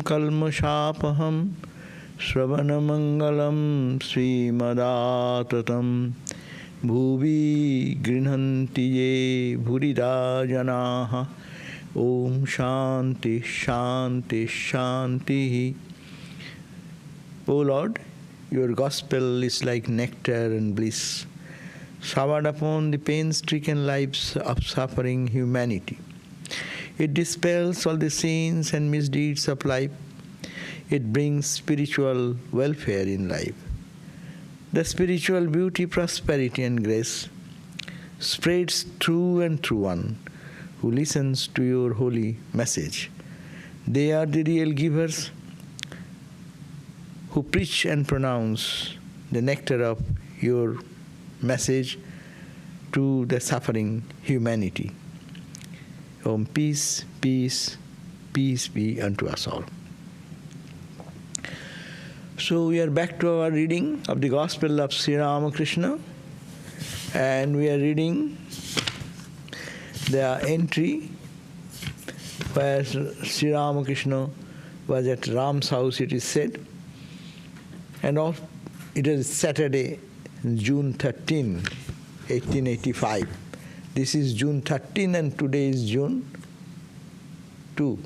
kalmashapaham Shravanamangalam Srimadaatatam Bhuvi Grinhanti Ye Bhurida Janaha Om Shanti Shanti Shanti. O Lord, your gospel is like nectar and bliss, showered upon the pain-stricken lives of suffering humanity. It dispels all the sins and misdeeds of life. It brings spiritual welfare in life. The spiritual beauty, prosperity and grace spreads through and through one who listens to your holy message. They are the real givers who preach and pronounce the nectar of your message to the suffering humanity. Om, peace, peace, peace be unto us all. So we are back to our reading of the Gospel of Sri Ramakrishna, and we are reading the entry where Sri Ramakrishna was at Ram's house, it is said, and it is Saturday, June 13, 1885. This is June 13 and today is June 2.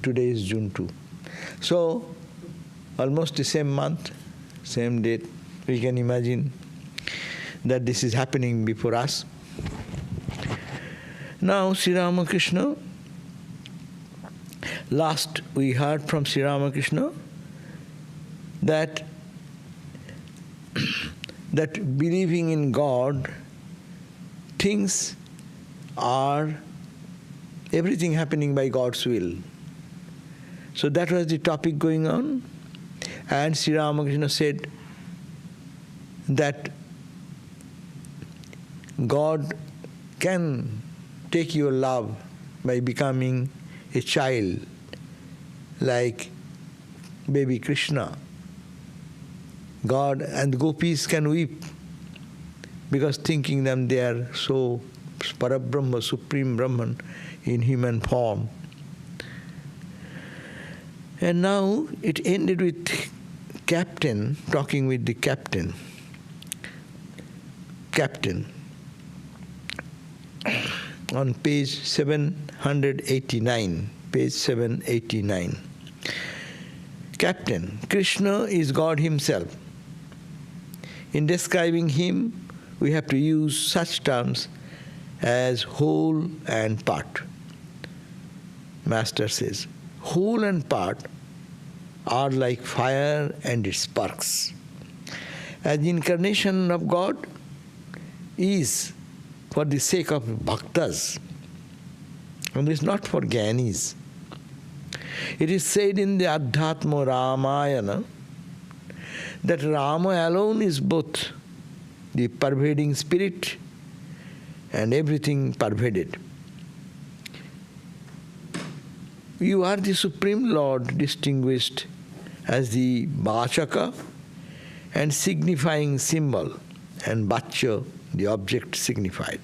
Today is June 2. So, almost the same month, same date, we can imagine that this is happening before us. Now, Sri Ramakrishna, last we heard from Sri Ramakrishna that believing in God, things are everything happening by God's will. So that was the topic going on. And Sri Ramakrishna said that God can take your love by becoming a child like baby Krishna. God and the gopis can weep because thinking them they are so Parabrahma, Supreme Brahman in human form. And now it ended with captain talking with the captain. Captain. On page 789. Page 789. Captain, Krishna is God himself. In describing him, we have to use such terms as whole and part. Master says, whole and part are like fire and its sparks. As the incarnation of God is for the sake of bhaktas, and is not for jnanis. It is said in the Adhyatma Ramayana that Rama alone is both the pervading spirit and everything pervaded. You are the Supreme Lord, distinguished as the Vachaka and signifying symbol, and Vacha, the object signified.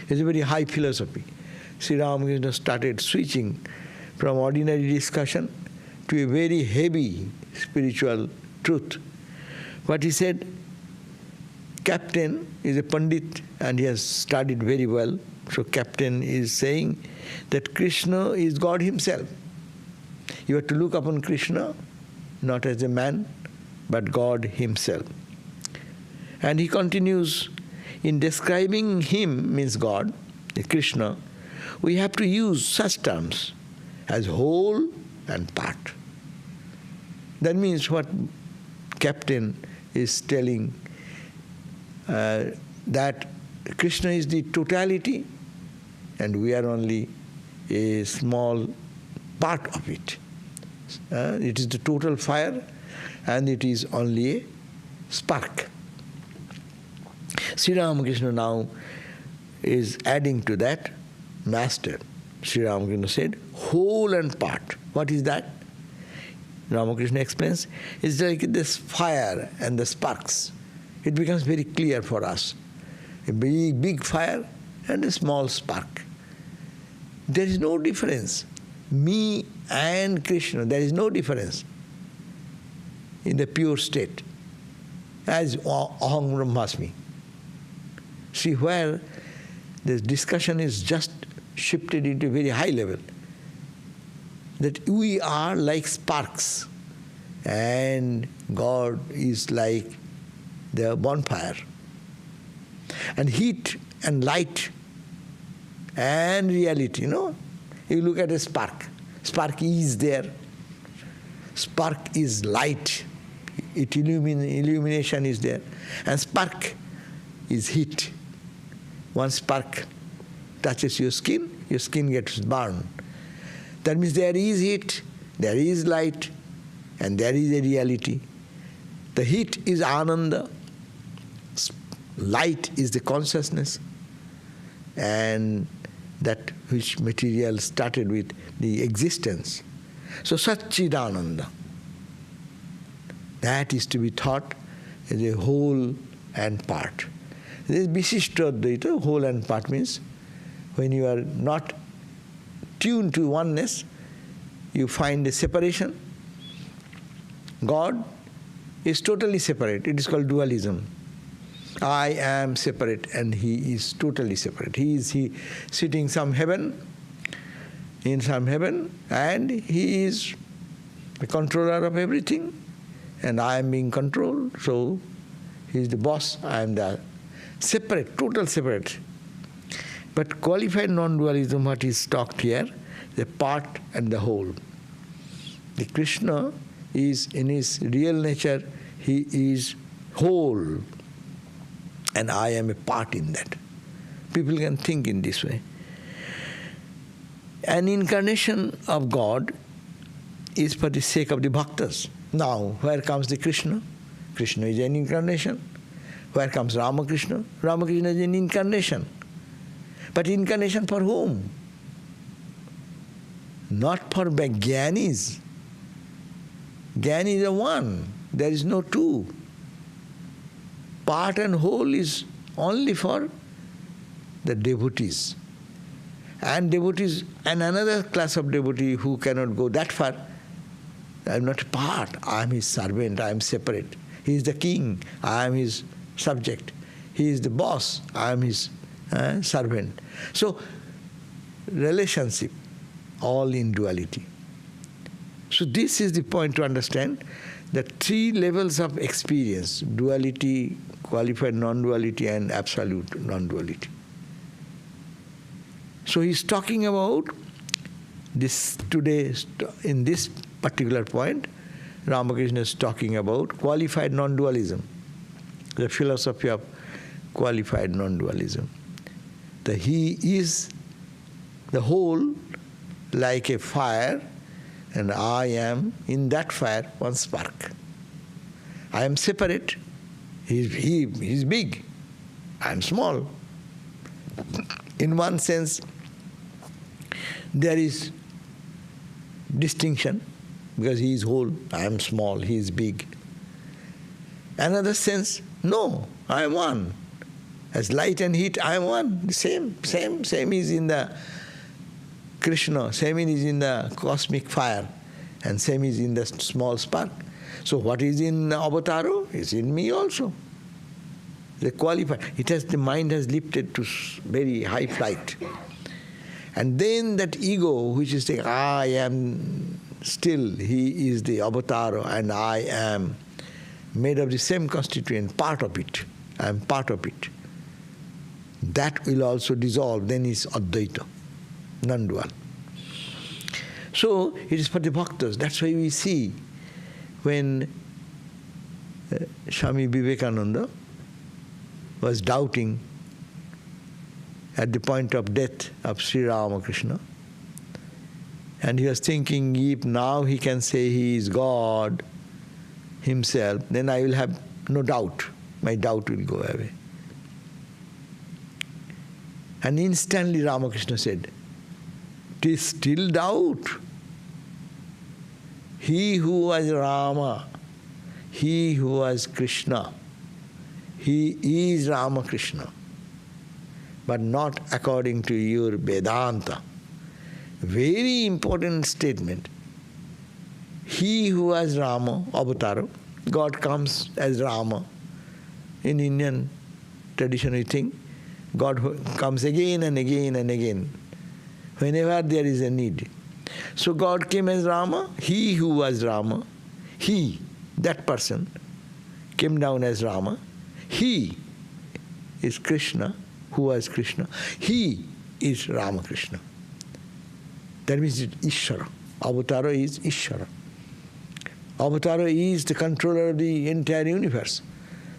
It's a very high philosophy. Sri Ramakrishna started switching from ordinary discussion to a very heavy spiritual truth. But he said, Captain is a Pandit and he has studied very well. So Captain is saying that Krishna is God himself. You have to look upon Krishna not as a man, but God himself. And he continues, in describing him, means God, Krishna, we have to use such terms as whole and part. That means what Captain is telling, that Krishna is the totality and we are only a small part of it. It is the total fire and it is only a spark. Sri Ramakrishna now is adding to that. Master, Sri Ramakrishna said, whole and part. What is that? Ramakrishna explains, it's like this fire and the sparks. It becomes very clear for us. A big fire and a small spark. There is no difference me and Krishna, there is no difference in the pure state, as Aham Brahmasmi. See where the discussion is just shifted into a very high level, that we are like sparks and God is like the bonfire. And heat and light and reality, you look at a spark. Spark is there. Spark is light. Illumination is there. And spark is heat. One spark touches your skin gets burned. That means there is heat, there is light, and there is a reality. The heat is Ananda, light is the consciousness, and that which material started with the existence. So Satchidananda, that is to be thought as a whole and part. This Visishtadvaita, whole and part, means when you are not tuned to oneness, you find a separation. God is totally separate. It is called dualism. I am separate and he is totally separate. He is sitting in some heaven, and he is the controller of everything, and I am being controlled. So he is the boss, I am the separate, total separate. But qualified non-dualism, what is talked here, the part and the whole. The Krishna is in his real nature, he is whole, and I am a part in that. People can think in this way. An incarnation of God is for the sake of the bhaktas. Now, where comes the Krishna? Krishna is an incarnation. Where comes Ramakrishna? Ramakrishna is an incarnation. But incarnation for whom? Not for Jnanis. Jnani is a one. There is no two. Part and whole is only for the devotees. And devotees, and another class of devotee who cannot go that far, I am not a part. I am his servant. I am separate. He is the king. I am his subject. He is the boss. I am his servant. So, relationship, all in duality. So this is the point to understand, that three levels of experience: duality, qualified non-duality, and absolute non-duality. So he's talking about this today. In this particular point, Ramakrishna is talking about qualified non-dualism, the philosophy of qualified non-dualism. That he is the whole, like a fire, and I am in that fire one spark. I am separate. He is big. I am small. In one sense, there is distinction, because he is whole, I am small, he is big. Another sense, no, I am one. As light and heat, I am one. The same is in the Krishna, same is in the cosmic fire, and same is in the small spark. So what is in Avataro is in me also. The qualified. The mind has lifted to very high flight. And then that ego, which is saying, I am still, he is the Avataro, and I am made of the same constituent, part of it. I am part of it. That will also dissolve, then is Advaita, non-dual. So it is for the bhaktas. That's why we see when Swami Vivekananda was doubting at the point of death of Sri Ramakrishna, and he was thinking, if now he can say he is God himself, then I will have no doubt. My doubt will go away. And instantly Ramakrishna said, "'Tis still doubt. He who was Rama, he who was Krishna, he is Ramakrishna, but not according to your Vedanta. Very important statement. He who was Rama, Avatara, God comes as Rama. In Indian tradition we think God comes again and again and again, whenever there is a need. So God came as Rama, he who was Rama, he, that person, came down as Rama. He is Krishna, who was Krishna. He is Ramakrishna. That means it's Ishvara. Avatara is Ishvara. Avatara is the controller of the entire universe.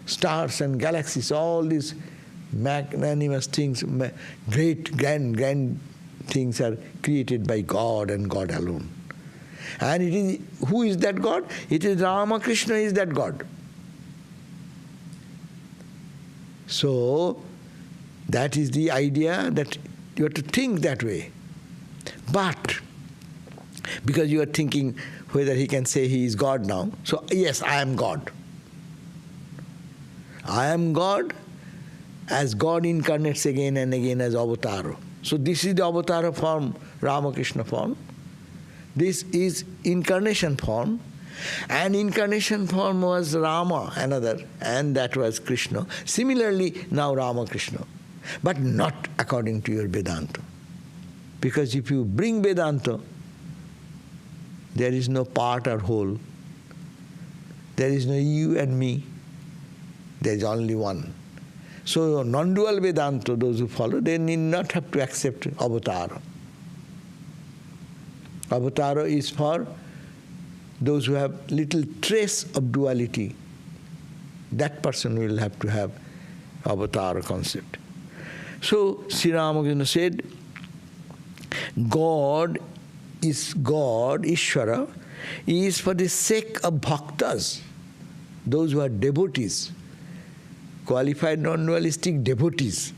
Stars and galaxies, all these magnanimous things, great, grand things are created by God and God alone. And it is, who is that God? It is Ramakrishna is that God. So, that is the idea that you have to think that way. But, because you are thinking whether he can say he is God now, so yes, I am God. I am God, as God incarnates again and again as Avatara. So this is the Avatara form, Ramakrishna form. This is incarnation form. And incarnation form was Rama, another, and that was Krishna. Similarly, now Ramakrishna. But not according to your Vedanta. Because if you bring Vedanta, there is no part or whole. There is no you and me. There is only one. So non-dual Vedanta, those who follow, they need not have to accept Avatara. Avatara is for those who have little trace of duality. That person will have to have Avatara concept. So Sri Ramakrishna said, God is God, Ishvara, is for the sake of bhaktas, those who are devotees, qualified non-dualistic devotees.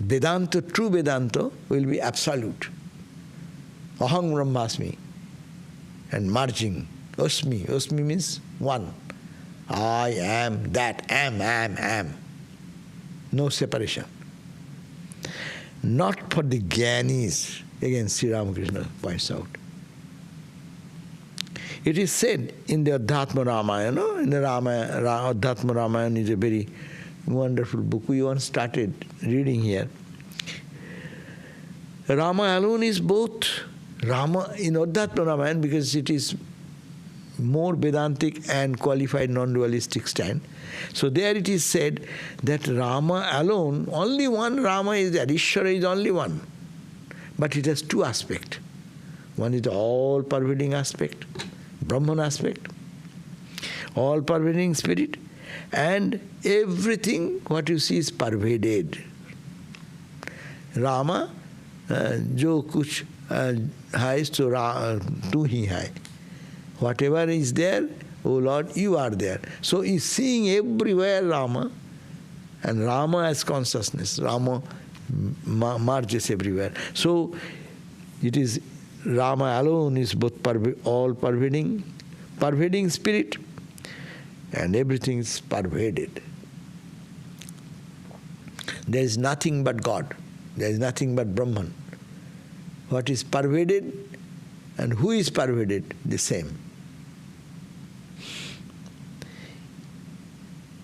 Vedanta, true Vedanta, will be absolute. Aham Brahmasmi. And merging. Osmi. Osmi means one. I am, that, am. No separation. Not for the Gyanis. Again, Sri Ramakrishna points out. It is said in the Adhyatma Ramayana, Adhyatma Ramayana is a very wonderful book. We once started reading here. Rama alone is both Rama in Adhyatma Ramayana because it is more Vedantic and qualified non-dualistic stand. So there it is said that Rama alone, only one Rama is there. Ishvara is only one. But it has two aspects. One is the all-pervading aspect, Brahman aspect, all-pervading spirit, and everything what you see is pervaded. Rama, jo kuch hai so tu hi hai. Whatever is there, O Lord, you are there. So he's seeing everywhere Rama, and Rama as consciousness. Rama merges everywhere. So it is Rama alone is both all-pervading, pervading spirit, and everything is pervaded. There is nothing but God. There is nothing but Brahman. What is pervaded and who is pervaded, the same.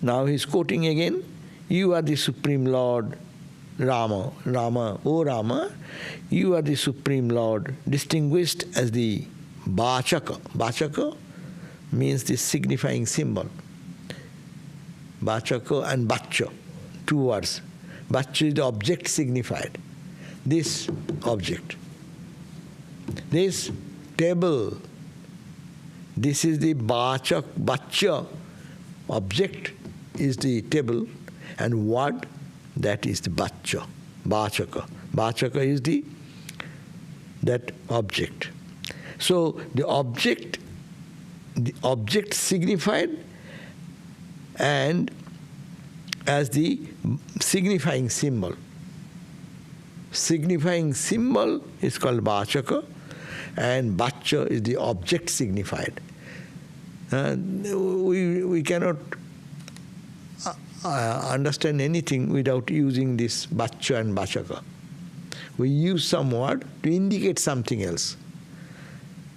Now he is quoting again, you are the Supreme Lord, Rama, O Rama, you are the Supreme Lord, distinguished as the Vachaka. Vachaka means the signifying symbol. Vachaka and Vacha, two words. Vacha is the object signified. This object. This table. This is the Vacha. Object is the table, and word, that is the Vacha. Vachaka. Vachaka is that object. So the object signified and as the signifying symbol. Signifying symbol is called Vachaka, and Vacha is the object signified. We cannot understand anything without using this Vacha and Vachaka. we use some word to indicate something else.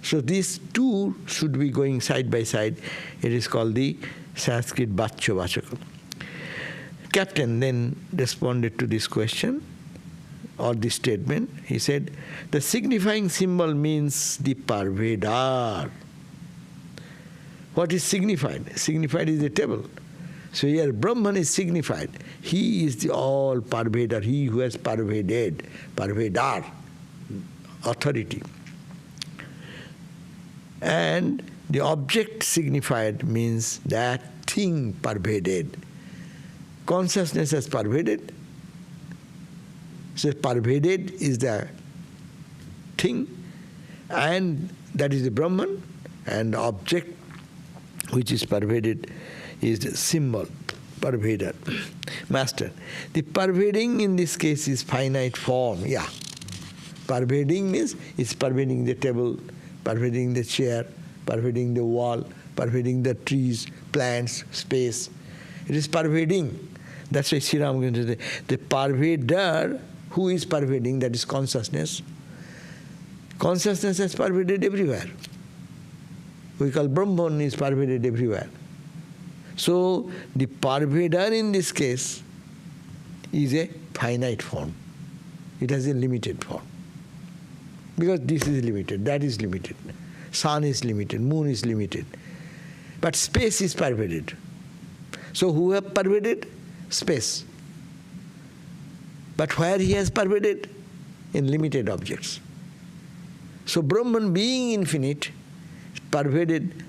So these two should be going side by side. It is called the Sanskrit Bachya Vachaka. Captain then responded to this question or this statement. He said, the signifying symbol means the parvedar. What is signified? Signified is the table. So here Brahman is signified. He is the all parvedar, he who has pervaded, parvedar, authority. And the object signified means that thing pervaded. Consciousness has pervaded. So pervaded is the thing, and that is the Brahman, and the object which is pervaded is the symbol, pervader. Master, the pervading in this case is finite form, yeah. Pervading means it's pervading the table, pervading the chair, pervading the wall, pervading the trees, plants, space. It is pervading. That's why Sri Ramakrishna says, the pervader, who is pervading, that is consciousness. Consciousness has pervaded everywhere. We call Brahman is pervaded everywhere. So the pervader in this case is a finite form. It has a limited form. Because this is limited, that is limited. Sun is limited, moon is limited. But space is pervaded. So who have pervaded? Space. But where he has pervaded? In limited objects. So Brahman being infinite, pervaded,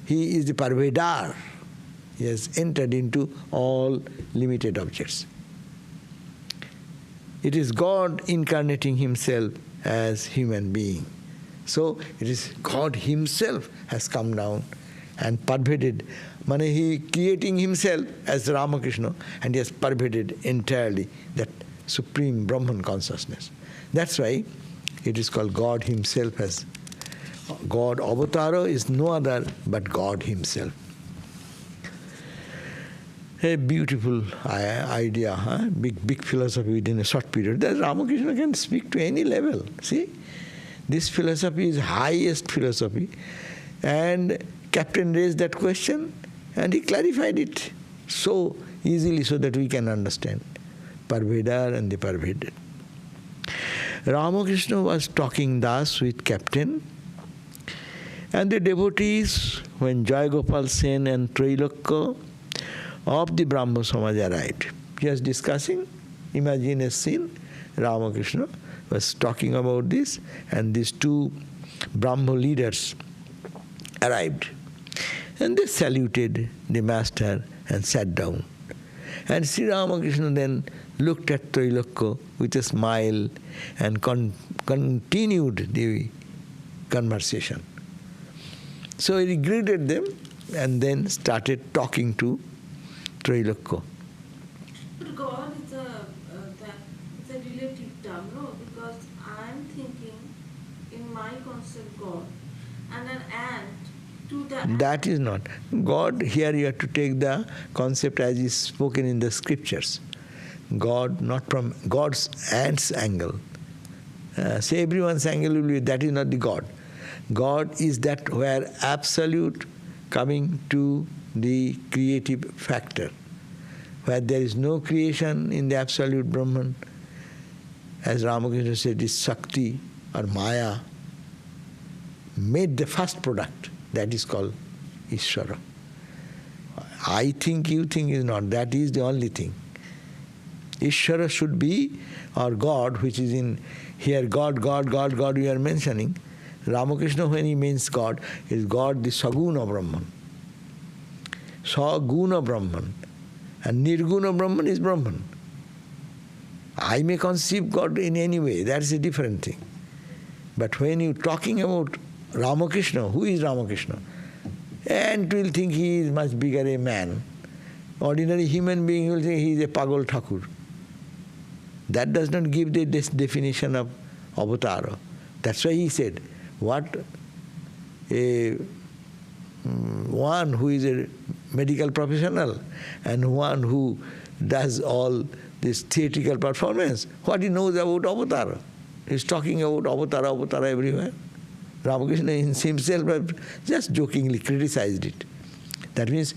he is the pervader. He has entered into all limited objects. It is God incarnating himself as human being. So it is God himself has come down and pervaded. He creating himself as Ramakrishna, and he has pervaded entirely that supreme Brahman consciousness. That's why it is called God himself as God. Avatara is no other but God himself. A beautiful idea, huh? Big philosophy within a short period. That Ramakrishna can speak to any level. See, this philosophy is highest philosophy, and Captain raised that question, and he clarified it so easily so that we can understand. Pervader and the pervaded. Ramakrishna was talking thus with Captain, and the devotees, when Jayagopal Sen and Trailokya of the Brahmo Samaj arrived. He was discussing, imagine a scene, Ramakrishna was talking about this, and these two Brahmo leaders arrived. And they saluted the master and sat down. And Sri Ramakrishna then looked at Trailokya with a smile and continued the conversation. So he greeted them and then started talking to Trailokya. God is a relative term, no? Because I'm thinking in my concept God and an ant to the ant. That is not. God, here you have to take the concept as is spoken in the scriptures. God, not from God's ant's angle. Say everyone's angle will be, that is not the God. God is that where absolute coming to the creative factor, where there is no creation in the absolute Brahman. As Ramakrishna said, is Shakti or Maya made the first product. That is called Ishvara. I think, you think is not. That is the only thing. Ishvara should be, or God, which is in here, God we are mentioning. Ramakrishna, when he means God, is God the Saguna Brahman. Saguna Brahman. And Nirguna Brahman is Brahman. I may conceive God in any way, that's a different thing. But when you're talking about Ramakrishna, who is Ramakrishna? And will think he is much bigger a man. Ordinary human being will think he is a Pagal Thakur. That does not give the definition of avatara. That's why he said, what one who is a medical professional and one who does all this theatrical performance, what he knows about avatara. He's talking about avatara everywhere. Ramakrishna himself just jokingly criticized it. That means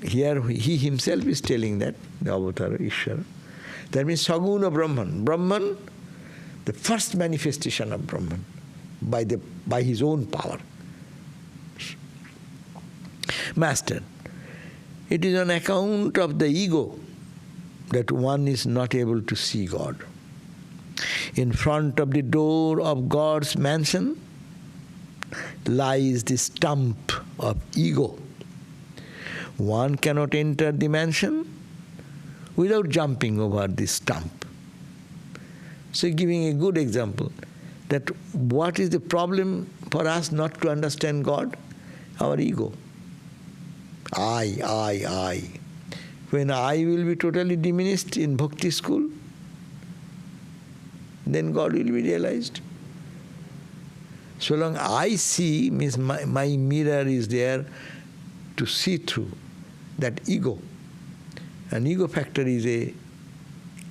here he himself is telling that, the avatara, Ishvara. That means Saguna Brahman. Brahman, the first manifestation of Brahman, by his own power. Master, it is on account of the ego that one is not able to see God. In front of the door of God's mansion lies the stump of ego. One cannot enter the mansion without jumping over the stump. So giving a good example, that what is the problem for us not to understand God? Our ego. I. When I will be totally diminished in bhakti school, then God will be realized. So long I see, means my mirror is there to see through that ego. An ego factor is a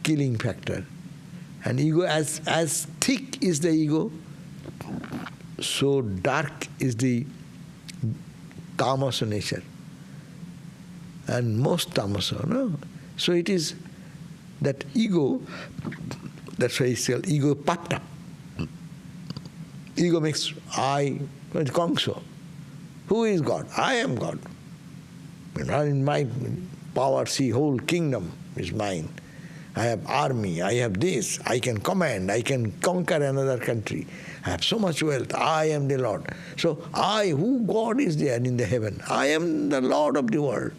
killing factor. And ego, as thick is the ego, so dark is the tamasa nature. And most tamasa, no? So it is that ego, that's why it's called ego patta. Ego makes I, Kongso. Who is God? I am God. In my power, see, whole kingdom is mine. I have army, I have this, I can command, I can conquer another country. I have so much wealth, I am the Lord. So I, who God is there in the heaven? I am the Lord of the world.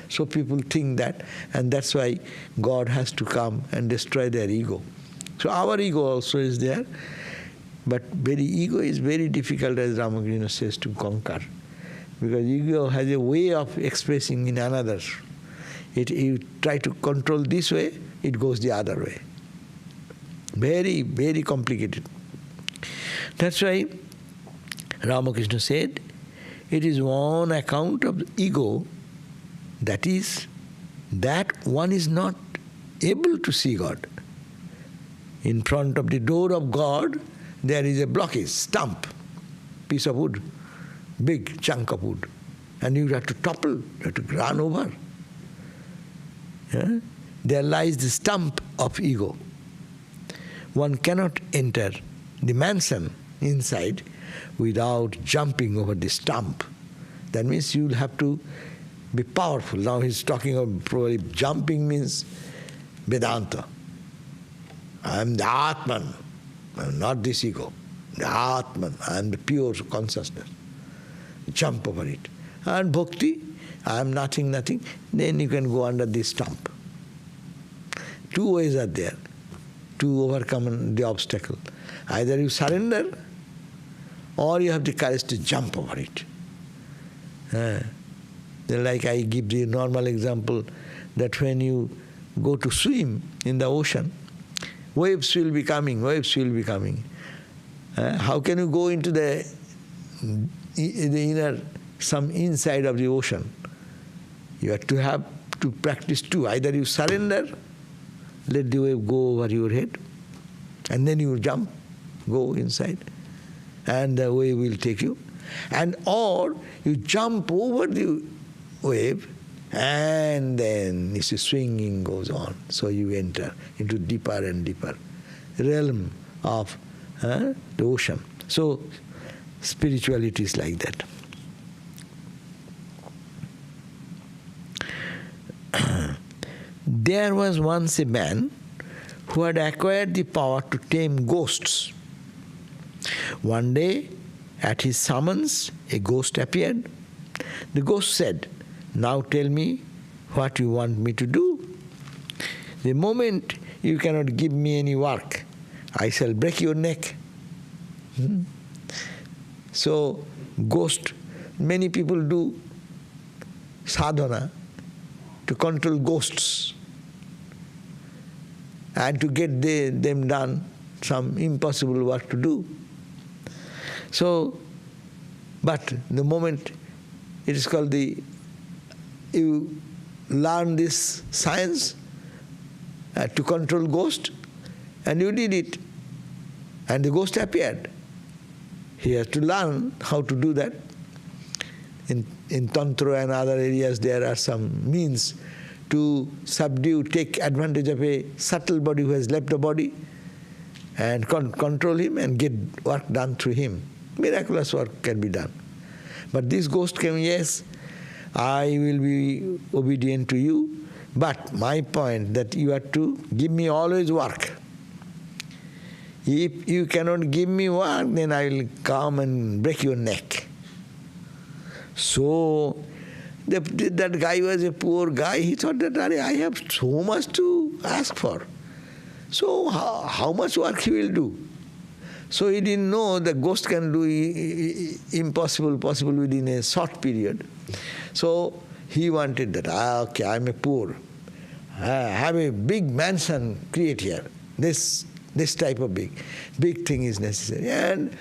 So people think that, and that's why God has to come and destroy their ego. So our ego also is there, but ego is very difficult, as Ramakrishna says, to conquer. Because ego has a way of expressing in another. You try to control this way, it goes the other way. Very, very complicated. That's why Ramakrishna said, it is on account of the ego, that is, that one is not able to see God. In front of the door of God, there is a blockage, stump, piece of wood, big chunk of wood. And you have to topple, you have to run over. Yeah? There lies the stump of ego. One cannot enter the mansion inside without jumping over the stump. That means you will have to be powerful. Now he's talking of probably jumping means Vedanta. I am the Atman, I am not this ego. The Atman, I am the pure consciousness. Jump over it. And bhakti, I am nothing. Then you can go under this stump. Two ways are there to overcome the obstacle. Either you surrender, or you have the courage to jump over it. Like I give the normal example that when you go to swim in the ocean, waves will be coming. How can you go into the inner, some inside of the ocean? You have to practice two. Either you surrender, let the wave go over your head, and then you jump, go inside, and the wave will take you. Or you jump over the wave, and then this swinging goes on. So you enter into deeper and deeper realm of the ocean. So spirituality is like that. There was once a man who had acquired the power to tame ghosts. One day, at his summons, a ghost appeared. The ghost said, "Now tell me what you want me to do. The moment you cannot give me any work, I shall break your neck." So, ghost, many people do sadhana to control ghosts and to get them done some impossible work to do. So, but the moment it is called you learn this science to control ghost, and you did it, And the ghost appeared. He has to learn how to do that. In Tantra and other areas, there are some means to subdue, take advantage of a subtle body who has left the body and control him and get work done through him. Miraculous work can be done. But this ghost came, yes, I will be obedient to you, but my point that you have to give me always work. If you cannot give me work, then I will come and break your neck. So, that guy was a poor guy. He thought that, I have so much to ask for. So, how much work he will do? So, he didn't know the ghost can do impossible possible within a short period. So, he wanted that, okay, I'm a poor. I have a big mansion, create here. This type of big thing is necessary. And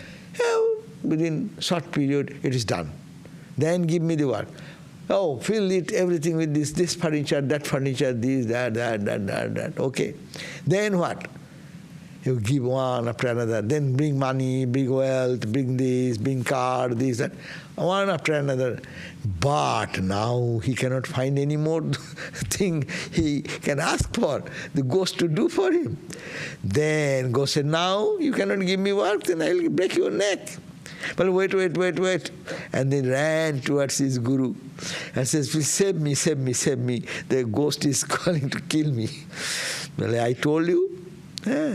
within short period, it is done. Then give me the work. Oh, fill it, everything with this furniture, that furniture, this, that. Okay. Then what? You give one after another. Then bring money, bring wealth, bring this, bring car, this, that. One after another. But now he cannot find any more thing he can ask for, the ghost to do for him. Then ghost said, now you cannot give me work, then I will break your neck. But wait. And then ran towards his guru and says, please save me. The ghost is calling to kill me. Well, I told you,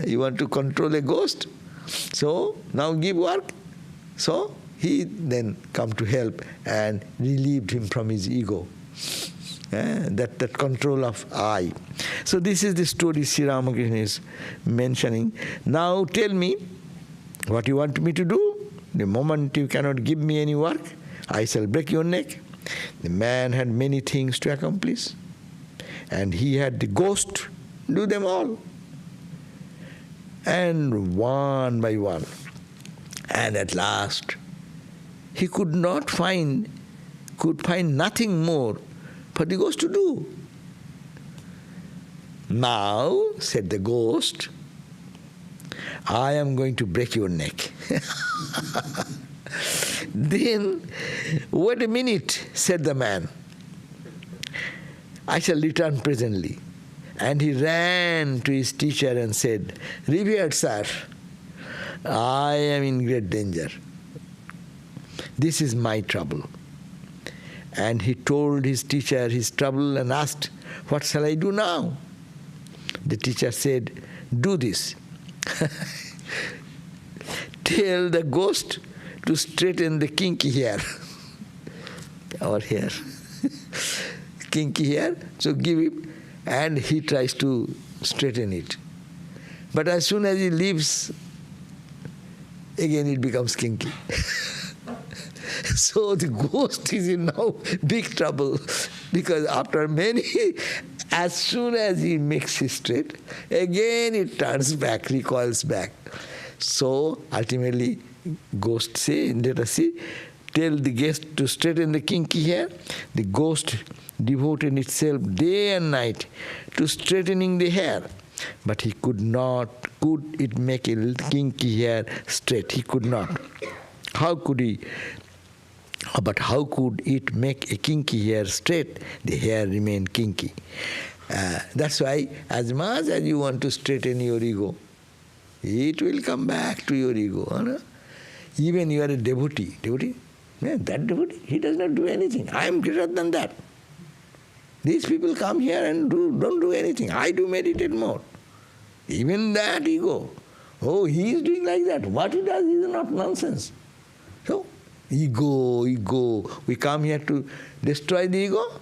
you want to control a ghost? So now give work. So he then come to help and relieved him from his ego. That control of I. So this is the story Sri Ramakrishna is mentioning. Now tell me what you want me to do. The moment you cannot give me any work, I shall break your neck. The man had many things to accomplish, and he had the ghost do them all. And one by one. And at last, he could find nothing more for the ghost to do. Now, said the ghost, I am going to break your neck. Then, wait a minute, said the man. I shall return presently. And he ran to his teacher and said, revered sir, I am in great danger. This is my trouble. And he told his teacher his trouble and asked, what shall I do now? The teacher said, do this. Tell the ghost to straighten the kinky hair. Our hair. Kinky hair. So give him, and he tries to straighten it. But as soon as he leaves, again it becomes kinky. So the ghost is in now big trouble, because after many, as soon as he makes it straight, again it turns back, recoils back. So ultimately, ghost say, let us see, tell the guest to straighten the kinky hair. The ghost devoted itself day and night to straightening the hair, but he could it make a kinky hair straight? He could not. How could he? But how could it make a kinky hair straight? The hair remained kinky. That's why as much as you want to straighten your ego, it will come back to your ego. Huh? Even you are a devotee. Yeah, that devotee, he does not do anything. I am greater than that. These people come here and don't do anything. I do meditate more. Even that ego. Oh, he is doing like that. What he does is not nonsense. So, ego. We come here to destroy the ego.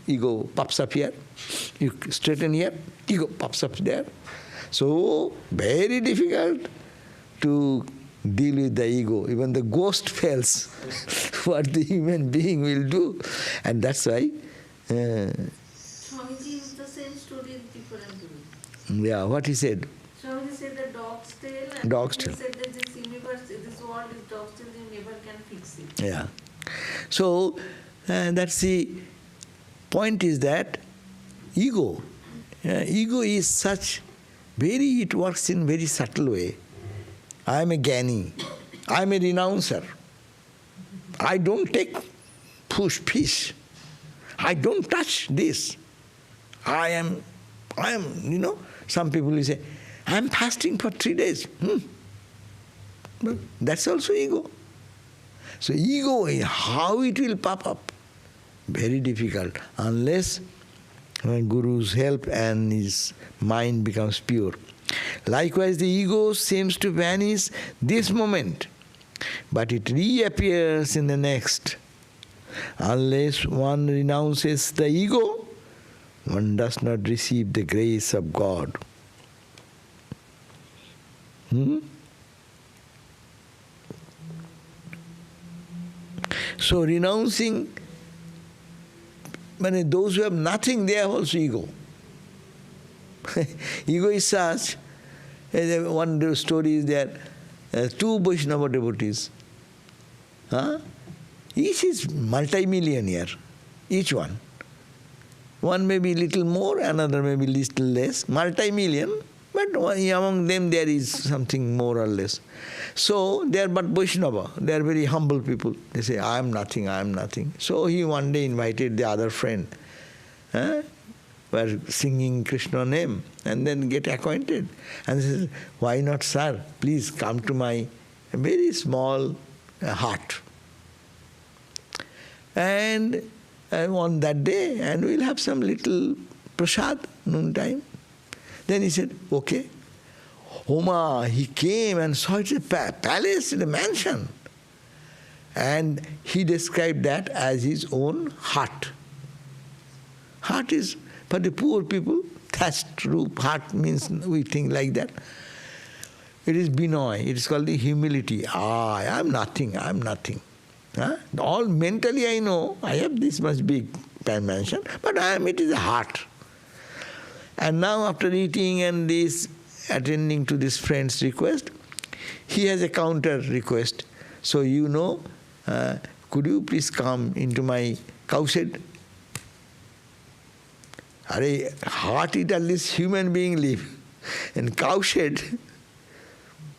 Ego pops up here. You straighten here, ego pops up there. So, very difficult to deal with the ego. Even the ghost fails what the human being will do. And that's why... Swamiji is the same story in different ways. Yeah, what he said? Swamiji said the dog's tail, and Dog's he tail. said that this universe, this world is dog's tail, you never can fix it. Yeah. So, that's the point, is that ego is such, it works in very subtle way. I am a Gyani. I am a renouncer. I don't take fish. I don't touch this. I am, some people will say, I am fasting for 3 days. But that's also ego. So ego, how it will pop up? Very difficult, unless Guru's help and his mind becomes pure. Likewise, the ego seems to vanish this moment, but it reappears in the next. Unless one renounces the ego, one does not receive the grace of God. So renouncing, those who have nothing, they have also ego. Ego is such, one story is there, two Vaishnava devotees. Each is multi-millionaire, each one. One may be little more, another may be little less, multi-million, but among them there is something more or less. So they are but Vaishnava, they are very humble people. They say, I am nothing, I am nothing. So he one day invited the other friend, were singing Krishna name, and then get acquainted. And he says, why not, sir? Please come to my very small hut. And on that day, and we'll have some little prasad, noontime. Then he said, okay. Oma, he came and saw it's a palace, a mansion. And he described that as his own hut. Hut is, for the poor people, thatched roof. Hut means, we think like that. It is Binoy, it is called the humility. I am nothing, I am nothing. All mentally I know, I have this much big mansion, but it is a heart. And now after eating and this, attending to this friend's request, he has a counter request. So could you please come into my cow shed? Heart it at least human being live. And cow shed,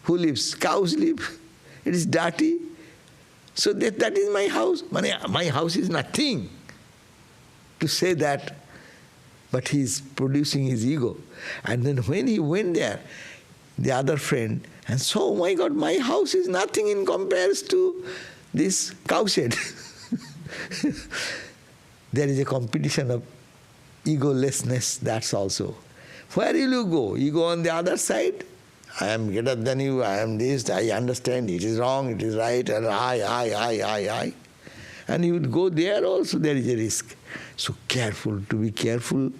who lives? Cows live. It is dirty. So that is my house. My house is nothing. To say that, but he is producing his ego. And then when he went there, the other friend, and so, oh my God, my house is nothing in comparison to this cow shed. There is a competition of egolessness, that's also. Where will you go? You go on the other side? I am better than you, I am this, I understand, it is wrong, it is right, and I. And you would go there also, there is a risk. So to be careful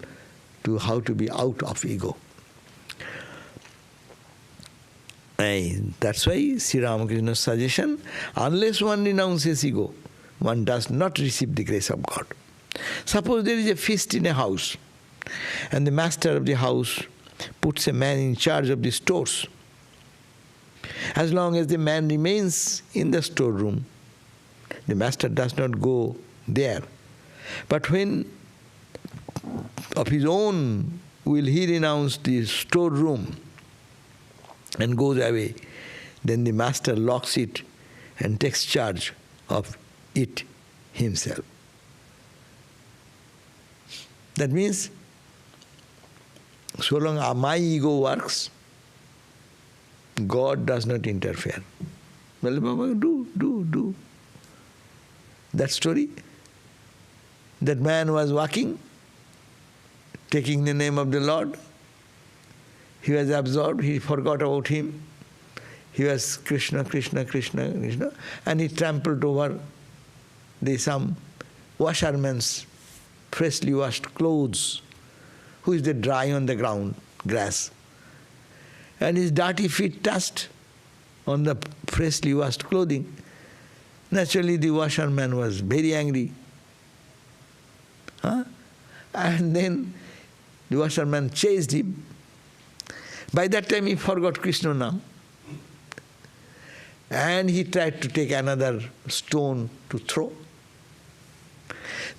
to how to be out of ego. That's why Sri Ramakrishna's suggestion, unless one renounces ego, one does not receive the grace of God. Suppose there is a feast in a house, and the master of the house puts a man in charge of the stores. As long as the man remains in the storeroom, the master does not go there. But when of his own will he renounce the storeroom and goes away, then the master locks it and takes charge of it himself. That means, so long my ego works, God does not interfere. Well, Baba, do. That story, that man was walking, taking the name of the Lord. He was absorbed, he forgot about him. He was Krishna, Krishna, Krishna, Krishna, and he trampled over some washerman's freshly washed clothes, who is dry on the ground, grass. And his dirty feet touched on the freshly washed clothing. Naturally, the washerman was very angry. And then the washerman chased him. By that time he forgot Krishna Nam. And he tried to take another stone to throw.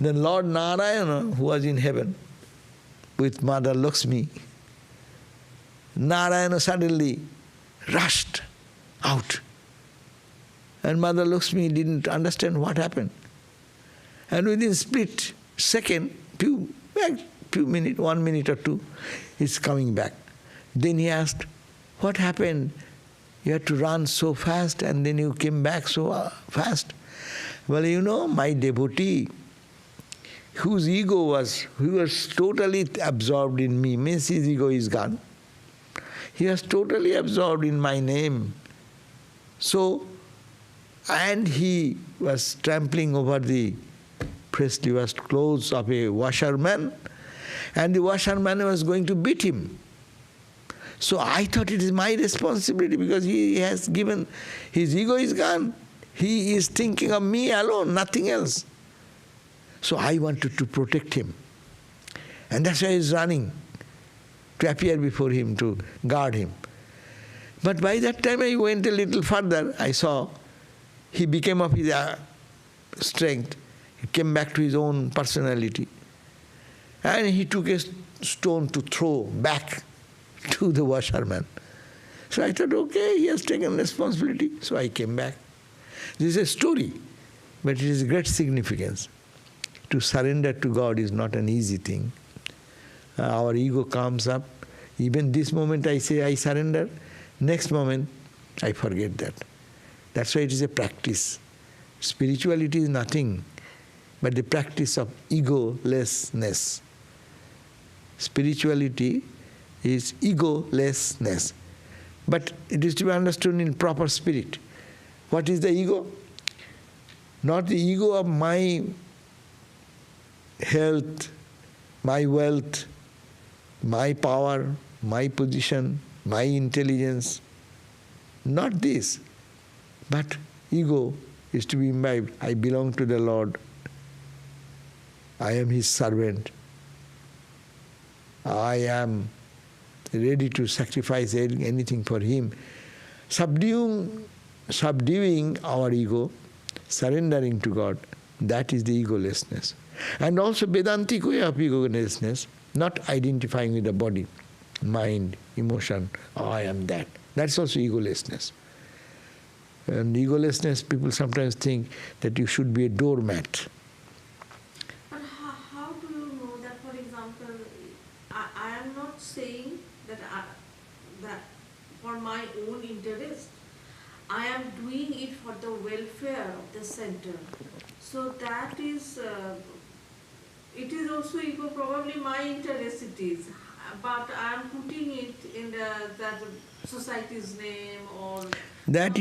Then Lord Narayana, who was in heaven with Mother Lakshmi, Narayana suddenly rushed out. And Mother Lakshmi didn't understand what happened. And within split second, few minutes, 1 minute or two, he's coming back. Then he asked, what happened? You had to run so fast and then you came back so fast. Well, you know, my devotee, whose ego was, he was totally absorbed in me, means his ego is gone. He was totally absorbed in my name. So, and he was trampling over the freshly washed clothes of a washerman, and the washerman was going to beat him. So I thought it is my responsibility because he has given, his ego is gone. He is thinking of me alone, nothing else. So I wanted to protect him. And that's why he is running, to appear before him, to guard him. But by that time I went a little further, I saw he became of his strength. He came back to his own personality. And he took a stone to throw back to the washerman. So I thought, okay, he has taken responsibility. So I came back. This is a story, but it is great significance. To surrender to God is not an easy thing. Our ego comes up. Even this moment I say I surrender, next moment I forget that. That's why it is a practice. Spirituality is nothing but the practice of egolessness. Spirituality is egolessness. But it is to be understood in proper spirit. What is the ego? Not the ego of my health, my wealth, my power, my position, my intelligence. Not this. But ego is to be imbibed. I belong to the Lord. I am His servant. I am ready to sacrifice anything for Him. Subduing our ego, surrendering to God, that is the egolessness. And also Vedantic way of egolessness, not identifying with the body, mind, emotion, I am that. That's also egolessness. And egolessness, people sometimes think that you should be a doormat. But how do you know that, for example, I am not saying that for my own interest, I am doing it for the welfare of the center. So that is, it is also ego, probably my interest it is, but I am putting it in that society's name or... That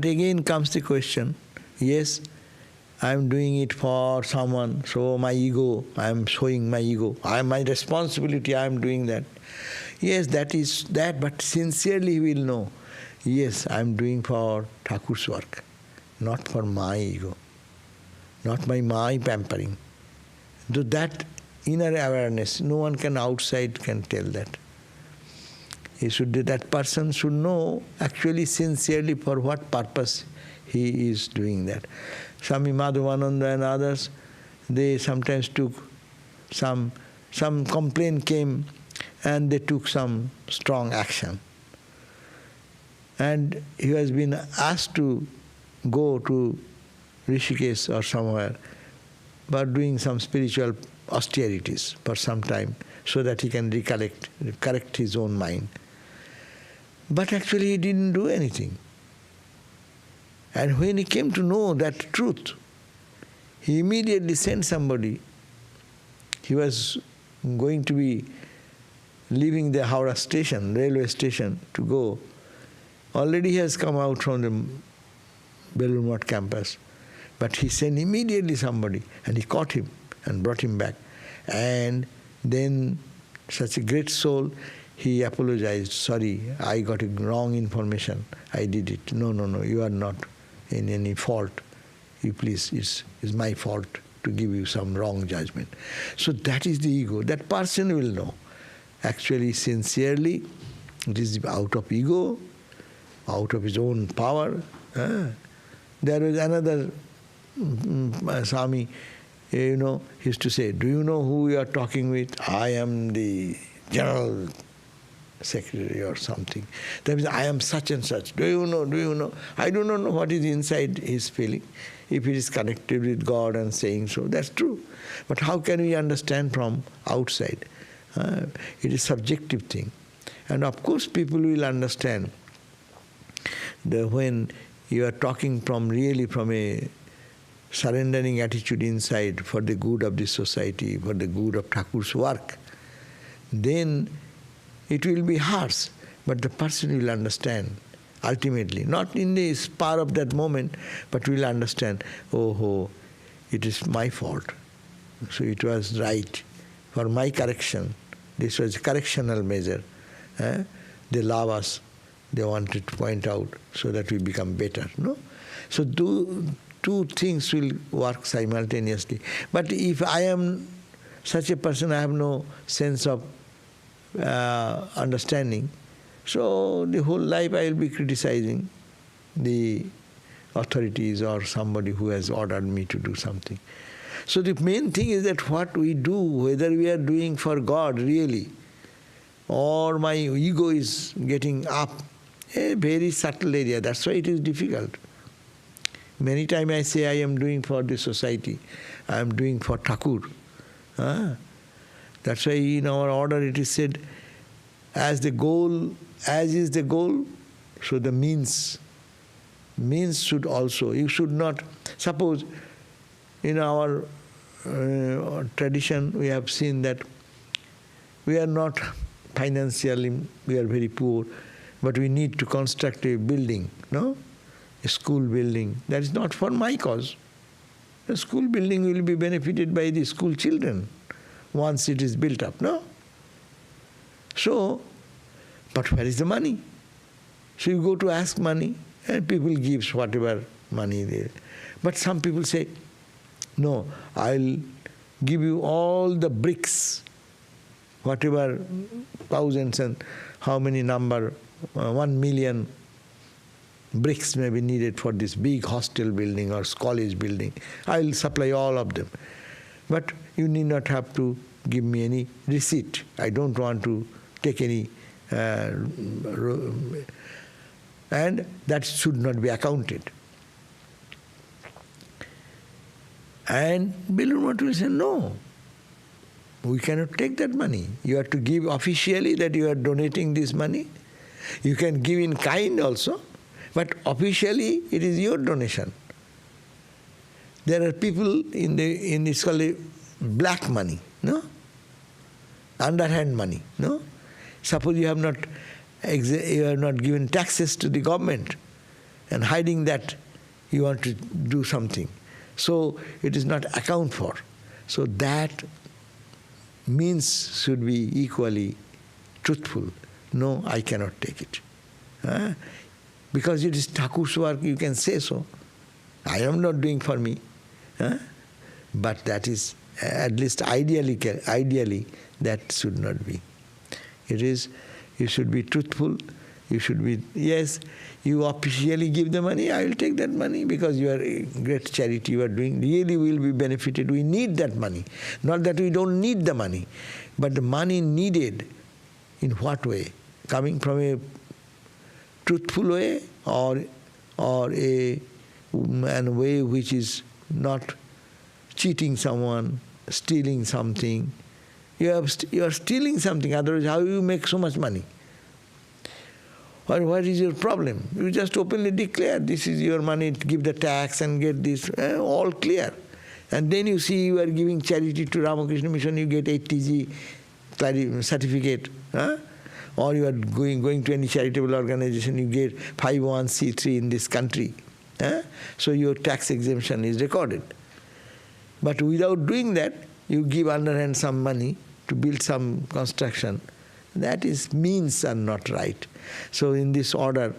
again comes the question. Yes, I am doing it for someone, so my ego, I am showing my ego. My responsibility, I am doing that. Yes, that is that, but sincerely he will know. Yes, I am doing for Thakur's work, not for my ego, not by my pampering. So that inner awareness, no one can outside can tell that. That person should know actually sincerely for what purpose he is doing that. Swami Madhavananda and others, they sometimes took some complaint came and they took some strong action. And he has been asked to go to Rishikesh or somewhere, but doing some spiritual austerities for some time so that he can correct his own mind. But actually he didn't do anything. And when he came to know that truth, he immediately sent somebody. He was going to be leaving the Howrah station, railway station, to go. Already he has come out from the Belur Math campus. But he sent immediately somebody, and he caught him and brought him back. And then such a great soul, he apologized. Sorry, I got a wrong information. I did it. No, you are not in any fault. You please, it's my fault to give you some wrong judgment. So that is the ego. That person will know. Actually, sincerely, it is out of ego, out of his own power. There was another Swami, he used to say, do you know who you are talking with? I am the general secretary or something. That means I am such and such. Do you know? Do you know? I do not know what is inside his feeling. If it is connected with God and saying so, that's true. But how can we understand from outside? It is subjective thing. And of course people will understand that when you are talking really from a surrendering attitude inside for the good of the society, for the good of Thakur's work, then it will be harsh, but the person will understand ultimately, not in the spur of that moment, but will understand, oh, it is my fault. So it was right for my correction. This was a correctional measure. They love us. They wanted to point out so that we become better. No? So two things will work simultaneously. But if I am such a person, I have no sense of understanding. So the whole life I will be criticizing the authorities or somebody who has ordered me to do something. So the main thing is that what we do, whether we are doing for God really, or my ego is getting up, a very subtle area. That's why it is difficult. Many times I say I am doing for the society, I am doing for Thakur. That's why in our order it is said, as is the goal, so the means should also. You should not, suppose in our tradition we have seen that we are not financially, we are very poor, but we need to construct a building, no? A school building. That is not for my cause. The school building will be benefited by the school children once it is built up, no? So, but where is the money? So you go to ask money, and people gives whatever money there. But some people say, no, I'll give you all the bricks, whatever thousands and how many number, 1 million bricks may be needed for this big hostel building or college building. I'll supply all of them. But you need not have to give me any receipt. I don't want to take any, and that should not be accounted. And Belur Math will say, no, we cannot take that money. You have to give officially that you are donating this money. You can give in kind also, but officially it is your donation. There are people in it's called black money, no? Underhand money, no? Suppose you have not given taxes to the government and hiding that you want to do something. So it is not accounted for. So that means should be equally truthful. No, I cannot take it. Because it is Thakur's work, you can say so. I am not doing for me. But that is, at least ideally that should not be. It is, you should be truthful. You should be, yes, you officially give the money, I will take that money because you are a great charity you are doing. Really we will be benefited. We need that money. Not that we don't need the money, but the money needed in what way? Coming from a truthful way or a way which is not cheating someone, stealing something. You are stealing something, otherwise how you make so much money? Or what is your problem? You just openly declare, this is your money, give the tax and get this, all clear. And then you see you are giving charity to Ramakrishna Mission, you get 8TG certificate. Or you are going to any charitable organization, you get 501c3 in this country. So your tax exemption is recorded. But without doing that, you give underhand some money to build some construction. That is, means are not right. So in this order,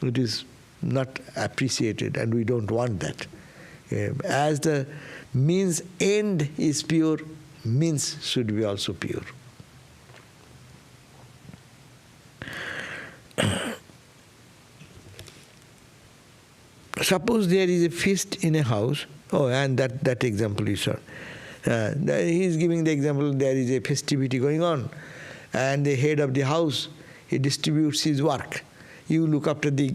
it is not appreciated and we don't want that. As the means end is pure, means should be also pure. Suppose there is a feast in a house. Oh, and that example you saw. He is giving the example, there is a festivity going on and the head of the house he distributes his work. You look after the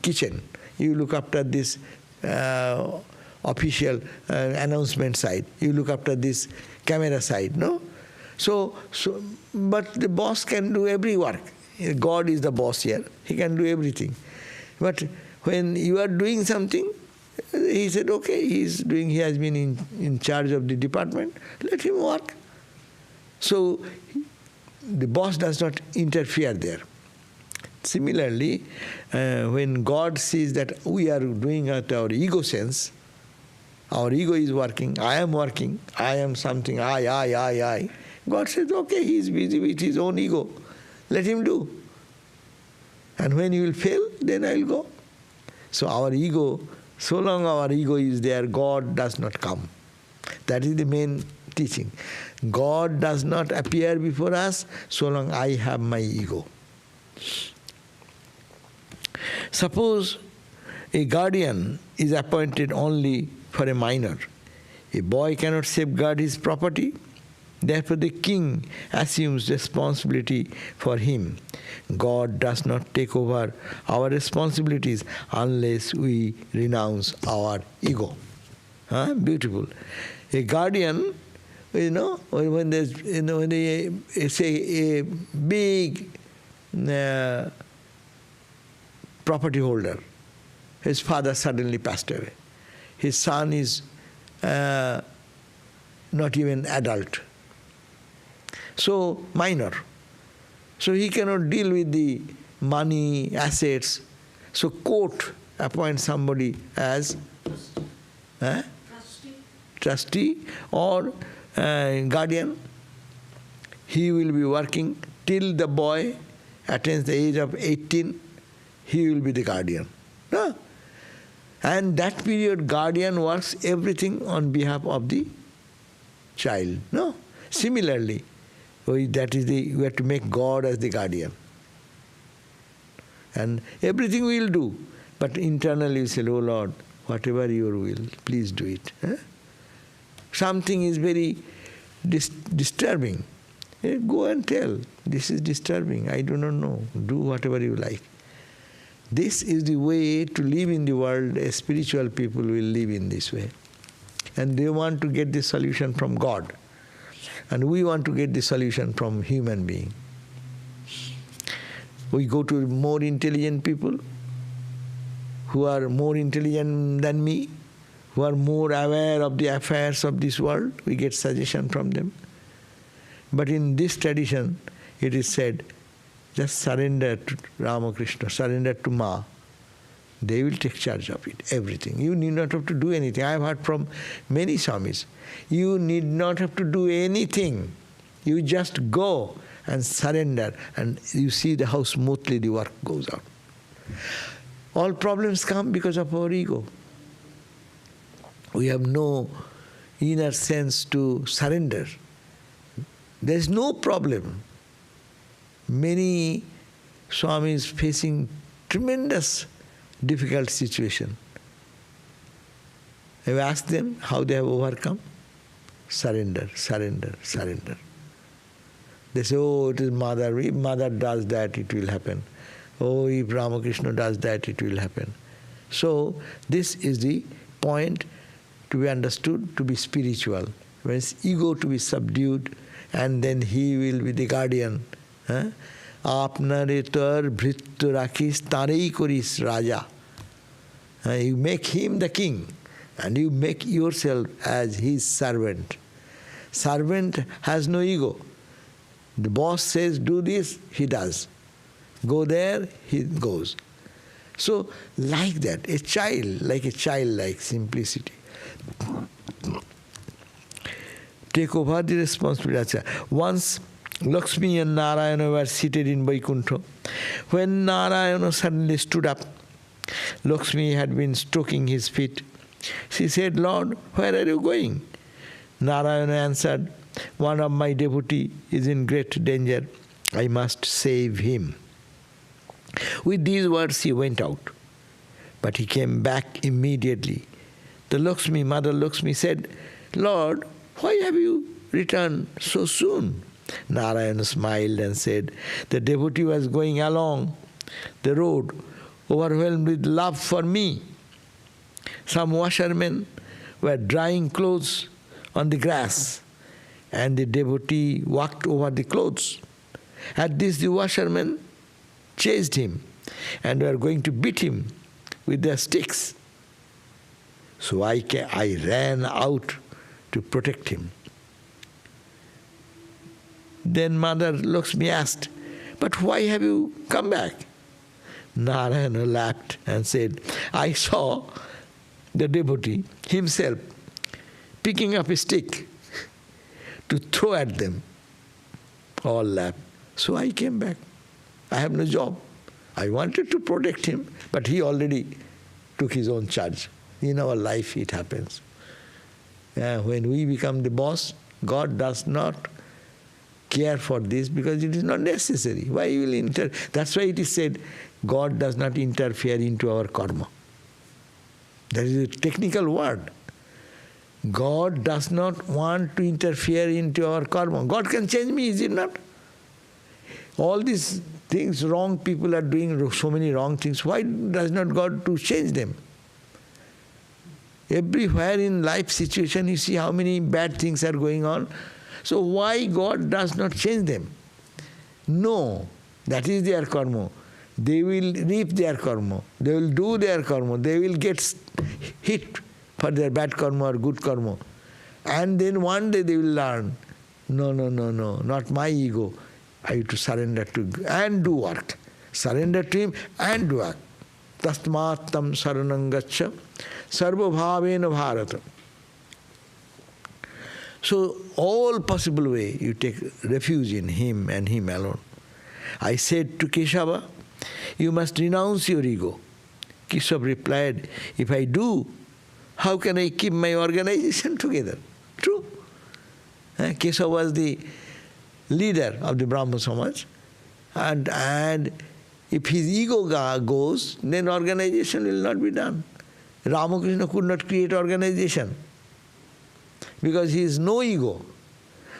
kitchen. You look after this official announcement side. You look after this camera side, no? But the boss can do every work. God is the boss here. He can do everything. But when you are doing something, he said, okay, he has been in charge of the department, let him work. So the boss does not interfere there. Similarly, when God sees that we are doing at our ego sense, our ego is working, I am something, I. God says, okay, he is busy with his own ego. Let him do. And when he will fail, then I will go. So our ego, so long our ego is there, God does not come. That is the main teaching. God does not appear before us so long I have my ego. Suppose a guardian is appointed only for a minor. A boy cannot safeguard his property. Therefore the king assumes responsibility for him. God does not take over our responsibilities unless we renounce our ego. Beautiful. A guardian, when there's, when they say a big property holder, his father suddenly passed away. His son is not even adult. So minor. So he cannot deal with the money, assets. So court appoints somebody as trustee or guardian. He will be working till the boy attains the age of 18. He will be the guardian. No? And that period, guardian works everything on behalf of the child. No? Similarly, we have to make God as the guardian. And everything we will do. But internally we say, oh Lord, whatever your will, please do it. Something is very disturbing. Go and tell, this is disturbing, I do not know. Do whatever you like. This is the way to live in the world. Spiritual people will live in this way. And they want to get the solution from God. And we want to get the solution from human being. We go to more intelligent people who are more intelligent than me, who are more aware of the affairs of this world. We get suggestion from them. But in this tradition, it is said, just surrender to Ramakrishna, surrender to Ma. They will take charge of it, everything. You need not have to do anything. I have heard from many Swamis, you need not have to do anything. You just go and surrender, and you see how smoothly the work goes out. All problems come because of our ego. We have no inner sense to surrender. There is no problem. Many Swamis facing tremendous difficult situation. I've asked them how they have overcome. Surrender, surrender, surrender. They say, oh, it is Mother. If Mother does that, it will happen. Oh, if Ramakrishna does that, it will happen. So, this is the point to be understood, to be spiritual. When it's ego to be subdued, and then he will be the guardian. Apnare tar bhrittu rakis tarei koris raja. You make him the king, and you make yourself as his servant. Servant has no ego. The boss says, do this, he does. Go there, he goes. So, like that, a child, like a childlike simplicity. Take over the responsibility. Once Lakshmi and Narayana were seated in Vaikuntha. When Narayana suddenly stood up, Lakshmi had been stroking his feet. She said, Lord, where are you going? Narayana answered, one of my devotee is in great danger. I must save him. With these words he went out. But he came back immediately. The Lakshmi, Mother Lakshmi said, Lord, why have you returned so soon? Narayana smiled and said, the devotee was going along the road, overwhelmed with love for me. Some washermen were drying clothes on the grass, and the devotee walked over the clothes. At this, the washermen chased him and were going to beat him with their sticks. So I ran out to protect him. Then Mother Lakshmi asked, but why have you come back? Narayana laughed and said, I saw the devotee himself picking up a stick to throw at them. All laughed. So I came back. I have no job. I wanted to protect him, but he already took his own charge. In our life it happens. When we become the boss, God does not care for this because it is not necessary. Why he will interfere? That's why it is said, God does not interfere into our karma. That is a technical word. God does not want to interfere into our karma. God can change me, is it not? All these things, wrong people are doing so many wrong things. Why does not God to change them? Everywhere in life situation you see how many bad things are going on. So why God does not change them? No, that is their karma. They will reap their karma. They will do their karma. They will get hit for their bad karma or good karma. And then one day they will learn, no, not my ego. I have to surrender to and do work. Surrender to Him and do work. Tasmat tam saranam gaccha sarva bhavena bharata. So all possible way you take refuge in Him and Him alone. I said to Keshava, you must renounce your ego. Keshava replied, if I do, how can I keep my organization together? True. Keshava was the leader of the Brahma Samaj, and if his ego goes, then organization will not be done. Ramakrishna could not create organization because he is no ego.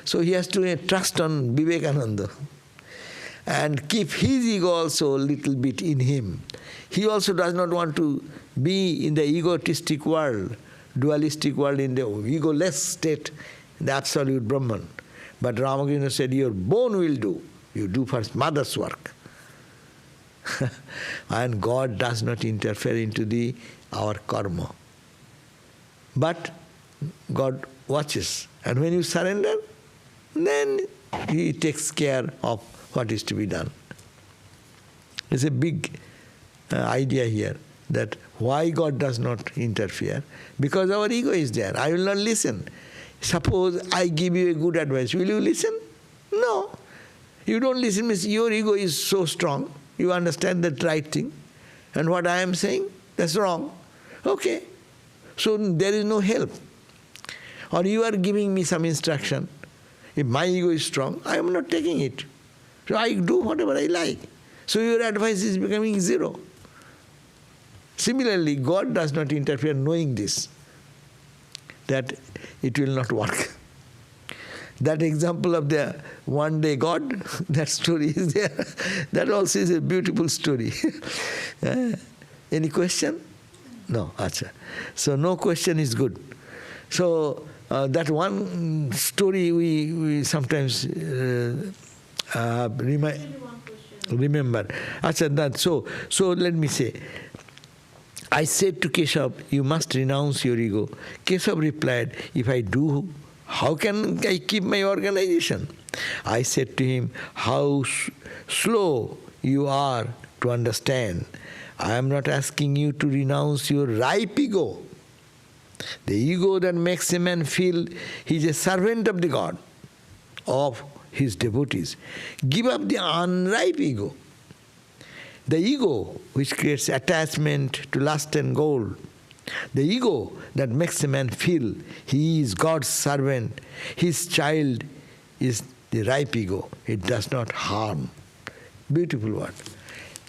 So he has to trust on Vivekananda and keep his ego also a little bit in him. He also does not want to be in the egotistic world, dualistic world, in the egoless state, the absolute Brahman. But Ramakrishna said, your bone will do. You do first mother's work. And God does not interfere into our karma. But God watches. And when you surrender, then He takes care of what is to be done. It's a big idea here, that why God does not interfere. Because our ego is there. I will not listen. Suppose I give you a good advice. Will you listen? No. You don't listen means your ego is so strong. You understand that right thing. And what I am saying, that's wrong. Okay. So there is no help. Or you are giving me some instruction. If my ego is strong, I am not taking it. So I do whatever I like. So your advice is becoming zero. Similarly, God does not interfere knowing this, that it will not work. That example of the one day God, that story is there. That also is a beautiful story. Any question? No, acha. So no question is good. So that one story we sometimes remember. Acha, that, so let me say, I said to Keshav, you must renounce your ego. Keshav replied, if I do, how can I keep my organization? I said to him, how slow you are to understand. I am not asking you to renounce your ripe ego. The ego that makes a man feel he is a servant of the God, of his devotees. Give up the unripe ego. The ego which creates attachment to lust and gold. The ego that makes a man feel he is God's servant, his child, is the ripe ego. It does not harm. Beautiful word.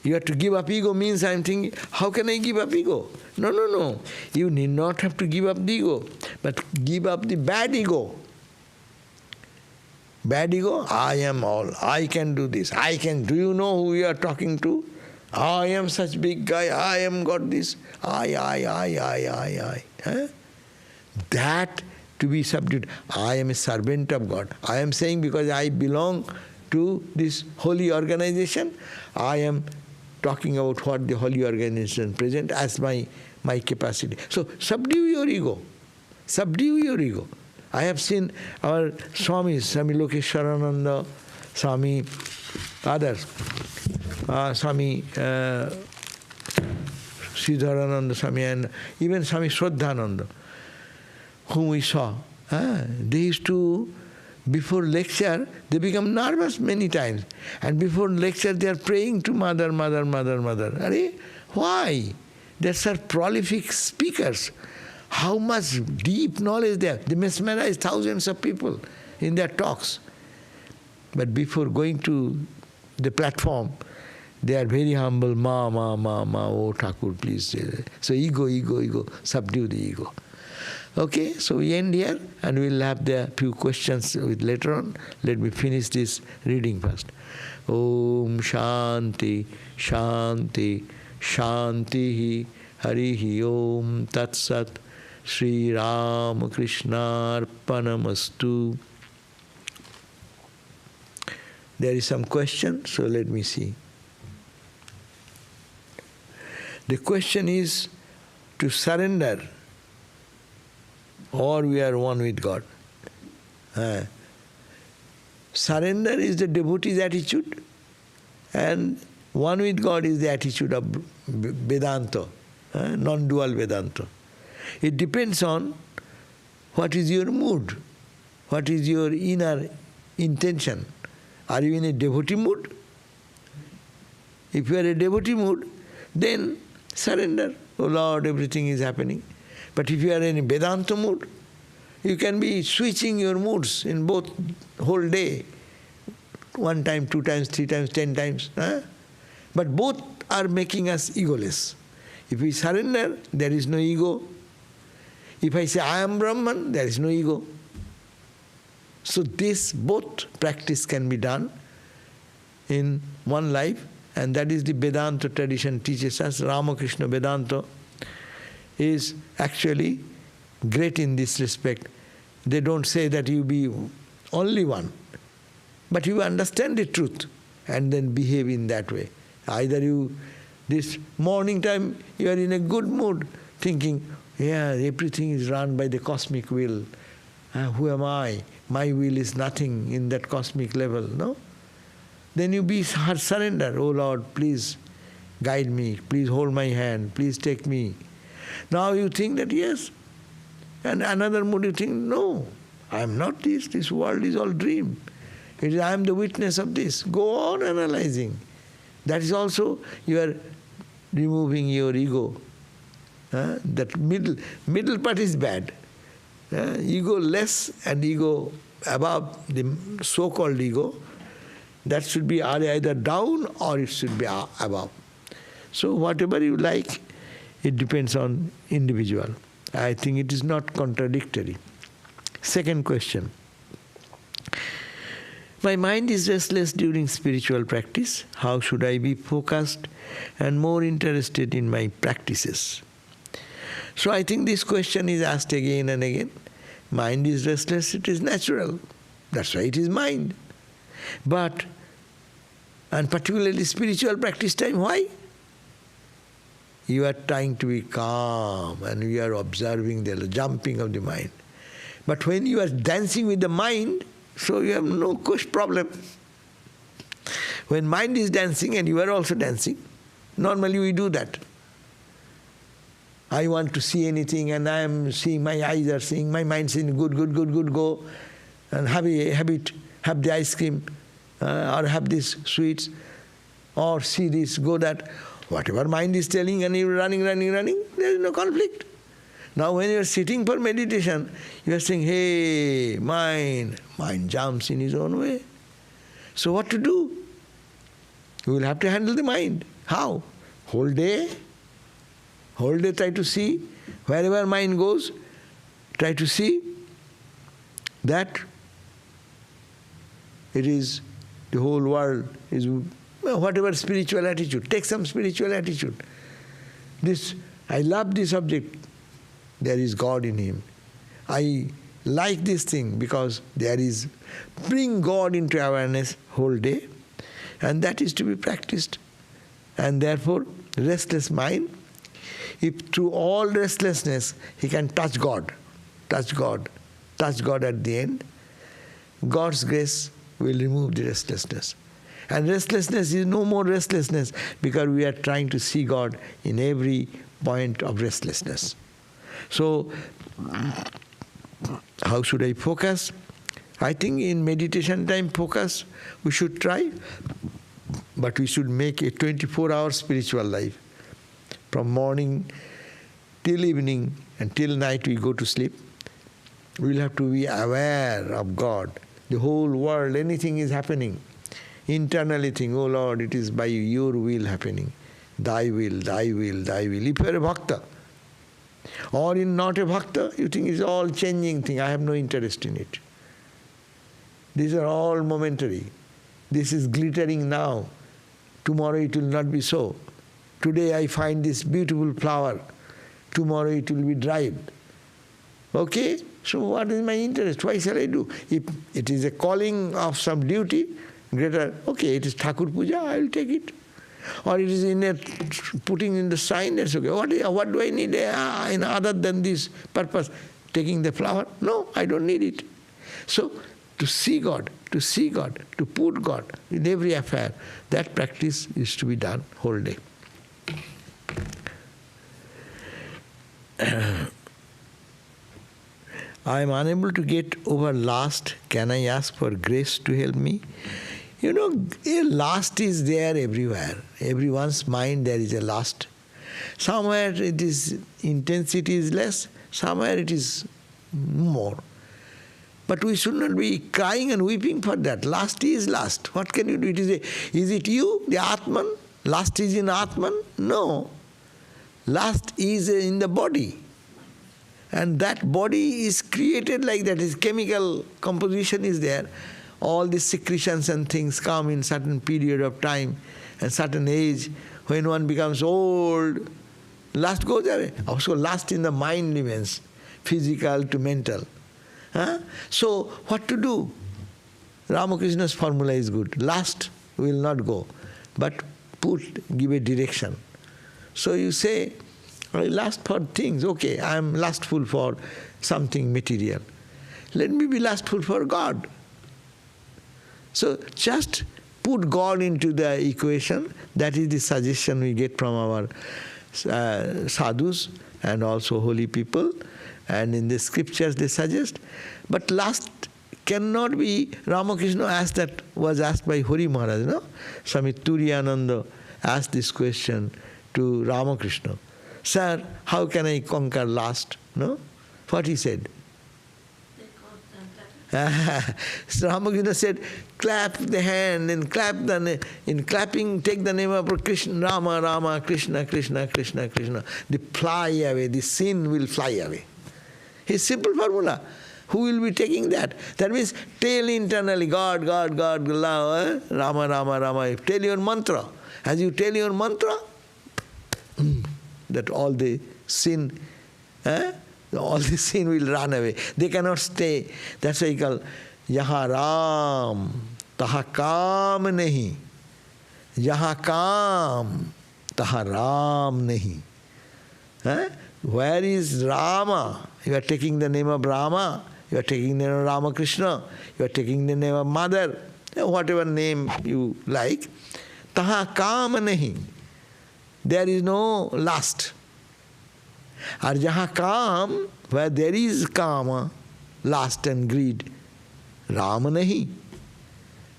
You have to give up ego means I am thinking, how can I give up ego? No. You need not have to give up the ego, but give up the bad ego. Bad ego, I am all. I can do this. I can. Do you know who you are talking to? I am such big guy. I am got this. I. Huh? That to be subdued. I am a servant of God. I am saying because I belong to this holy organization, I am talking about what the holy organization present as my capacity. So subdue your ego. Subdue your ego. I have seen our Swamis, Swami Lokeshwarananda, Swami others, Swami Sridharananda Swami, and even Swami Shraddhananda, whom we saw. They used to, before lecture, they become nervous many times. And before lecture, they are praying to Mother. Arey, why? They are prolific speakers. How much deep knowledge they have. They mesmerize thousands of people in their talks. But before going to the platform, they are very humble. Ma, oh Thakur, please. So ego, subdue the ego. Okay, so we end here and we'll have the few questions with later on. Let me finish this reading first. Om Shanti, Shanti, Shanti, Harihi Om Tat Sat. Sri Ramakrishna Arpanamastu. There is some question, so let me see. The question is to surrender, or we are one with God. Surrender is the devotee's attitude, and one with God is the attitude of Vedanta, non-dual Vedanta. It depends on what is your mood, what is your inner intention. Are you in a devotee mood? If you are a devotee mood, then surrender. Oh Lord, everything is happening. But if you are in a Vedanta mood, you can be switching your moods in both whole day. 1 time, 2 times, 3 times, 10 times. But both are making us egoless. If we surrender, there is no ego. If I say I am Brahman, there is no ego. So this both practice can be done in one life, and that is the Vedanta tradition teaches us. Ramakrishna Vedanta is actually great in this respect. They don't say that you be only one, but you understand the truth and then behave in that way. Either you, this morning time, you are in a good mood, thinking, yeah, everything is run by the cosmic will. Who am I? My will is nothing in that cosmic level, no? Then you be surrender. Oh Lord, please guide me. Please hold my hand. Please take me. Now you think that yes. And another mood you think, no, I am not this. This world is all dream. It is, I am the witness of this. Go on analyzing. That is also, you are removing your ego. That middle part is bad. Ego less and ego above, the so-called ego, that should be either down or it should be above. So whatever you like, it depends on individual. I think it is not contradictory. Second question. My mind is restless during spiritual practice. How should I be focused and more interested in my practices? So I think this question is asked again and again. Mind is restless, it is natural. That's why it is mind. But, and particularly spiritual practice time, why? You are trying to be calm and you are observing the jumping of the mind. But when you are dancing with the mind, so you have no problem. When mind is dancing and you are also dancing, normally we do that. I want to see anything and I am seeing, my eyes are seeing, my mind is saying good, go and have the ice cream or have these sweets or see this, go that. Whatever mind is telling and you are running, there is no conflict. Now when you are sitting for meditation, you are saying, hey, mind jumps in his own way. So what to do? You will have to handle the mind. How? Whole day try to see, wherever mind goes, try to see that It is, the whole world is, well, whatever spiritual attitude. Take some spiritual attitude. This, I love this object, there is God in him. I like this thing because there is, bring God into awareness whole day, and that is to be practiced. And therefore, restless mind, if through all restlessness he can touch God at the end, God's grace will remove the restlessness. And restlessness is no more restlessness because we are trying to see God in every point of restlessness. So, how should I focus? I think in meditation time focus we should try, but we should make a 24-hour spiritual life. From morning till evening and till night we go to sleep. We will have to be aware of God. The whole world, anything is happening. Internally think, oh Lord, it is by your will happening. Thy will, thy will, thy will. If you are a bhakta, or in not a bhakta, you think it's all changing thing. I have no interest in it. These are all momentary. This is glittering now. Tomorrow it will not be so. Today I find this beautiful flower. Tomorrow it will be dried. Okay? So what is my interest? Why shall I do? If it is a calling of some duty, greater, okay, it is Thakur Puja, I will take it. Or it is in a putting in the sign, that's okay. What do I need in other than this purpose? Taking the flower? No, I don't need it. So, to see God, to put God in every affair, that practice is to be done whole day. I am unable to get over lust. Can I ask for grace to help me? You know, a lust is there everywhere. Everyone's mind there is a lust. Somewhere it is, intensity is less, somewhere it is more. But we should not be crying and weeping for that. Lust is lust. What can you do? Is it you, the Atman? Lust is in Atman? No. Lust is in the body. And that body is created like that. Its chemical composition is there. All these secretions and things come in certain period of time and certain age. When one becomes old, lust goes away. Also lust in the mind remains, physical to mental. So what to do? Ramakrishna's formula is good. Lust will not go, but give a direction. So you say, I lust for things. Okay, I am lustful for something material. Let me be lustful for God. So just put God into the equation. That is the suggestion we get from our sadhus and also holy people. And in the scriptures they suggest. But lust cannot be, Ramakrishna was asked by Hori Maharaj, no? Swami Turiyananda asked this question to Ramakrishna. Sir, how can I conquer lust? No? What he said? So Ramakrishna said, clap the hand and in clapping take the name of Krishna, Rama, Rama, Krishna, Krishna, Krishna, Krishna. The fly away, the sin will fly away. His simple formula. Who will be taking that? That means tell internally, God, God, God, love, Rama, Rama, Rama. Tell your mantra. As you tell your mantra, that all the sin will run away. They cannot stay. That's why you call Yaha Ram, Taha Kam Nahi. Yaha Kam, Taha Ram Nahi. Where is Rama? You are taking the name of Rama. You are taking the name of Ramakrishna. You are taking the name of Mother. Whatever name you like. Taha Kam Nahi. There is no lust. Ar jaha kam, where there is kama, lust and greed, Rama nahi.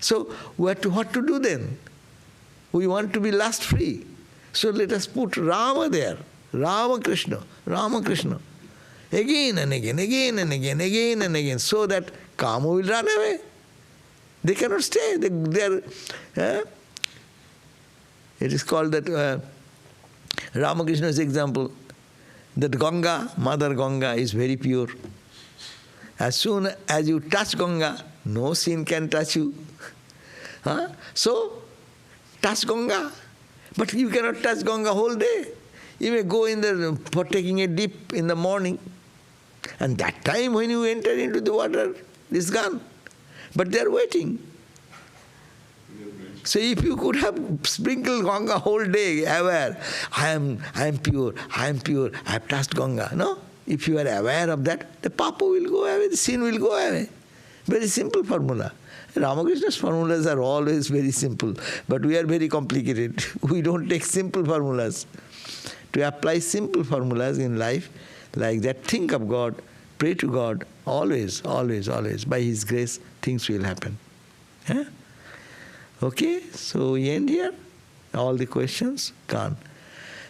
So what to do then? We want to be lust free. So let us put Rama there. Ramakrishna, Ramakrishna. Again and again, again and again, again and again, so that kama will run away. They cannot stay. It is called that Ramakrishna's example, that Ganga, Mother Ganga is very pure. As soon as you touch Ganga, No sin can touch you. Huh? So, touch Ganga. But you cannot touch Ganga whole day. You may go for taking a dip in the morning. And that time when you enter into the water, it's gone. But they are waiting. So if you could have sprinkled Ganga whole day, aware, I am pure, I have touched Ganga. No? If you are aware of that, the papa will go away, the sin will go away. Very simple formula. Ramakrishna's formulas are always very simple, but we are very complicated. We don't take simple formulas. To apply simple formulas in life, like that, think of God, pray to God, always, always, always. By His grace, things will happen. Yeah? Okay, so we end here. All the questions gone.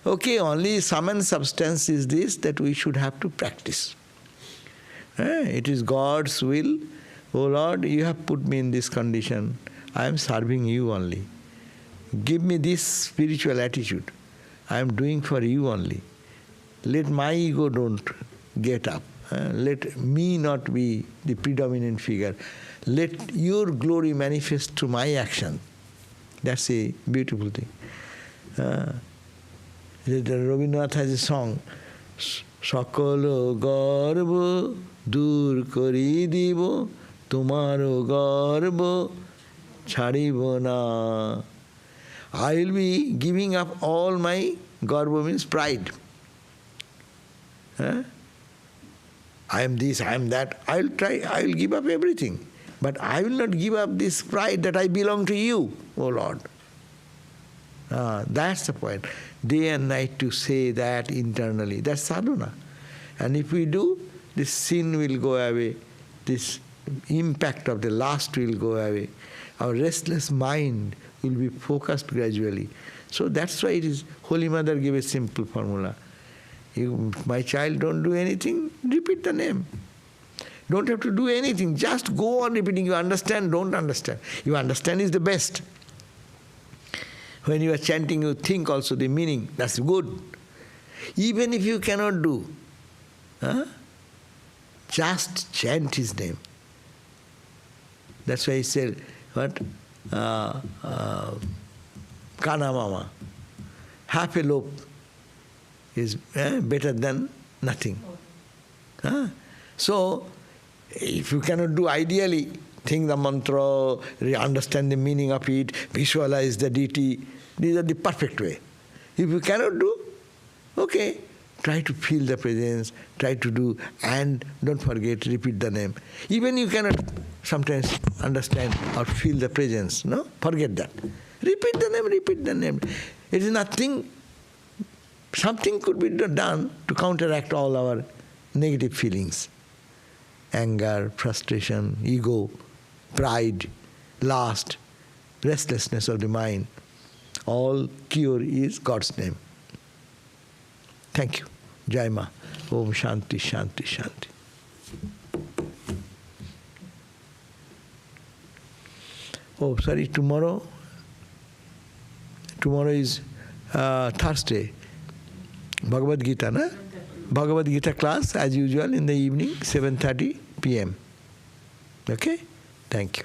Okay, only sum and substance is this, that we should have to practice. It is God's will. Oh Lord, you have put me in this condition. I am serving you only. Give me this spiritual attitude. I am doing for you only. Let my ego don't get up. Let me not be the predominant figure. Let your glory manifest through my action. That's a beautiful thing. Rabindranath has a song, Sakalo garbo dur kori dibo, tomaro garbo chhadibo na. I will be giving up all my garbo, means pride. I am this, I am that. I will give up everything. But I will not give up this pride that I belong to you, O Lord. That's the point. Day and night to say that internally. That's sadhana. And if we do, this sin will go away. This impact of the lust will go away. Our restless mind will be focused gradually. So that's why it is, Holy Mother gave a simple formula. You, my child, don't do anything, repeat the name. Don't have to do anything, just go on repeating. You understand, don't understand. You understand is the best. When you are chanting, you think also the meaning, that's good. Even if you cannot do, just chant His name. That's why He said, what? Kana Mama, half a loaf is better than nothing. So, if you cannot do ideally, think the mantra, understand the meaning of it, visualize the deity, these are the perfect way. If you cannot do, okay, try to feel the presence, try to do, and don't forget, repeat the name. Even you cannot sometimes understand or feel the presence, no? Forget that. Repeat the name, repeat the name. It is nothing, something could be done to counteract all our negative feelings. Anger, frustration, ego, pride, lust, restlessness of the mind. All cure is God's name. Thank you. Jai Ma. Om Shanti, Shanti, Shanti. Oh, sorry, tomorrow is Thursday. Bhagavad Gita, na? Bhagavad Gita class as usual in the evening, 7:30 p.m. Okay? Thank you.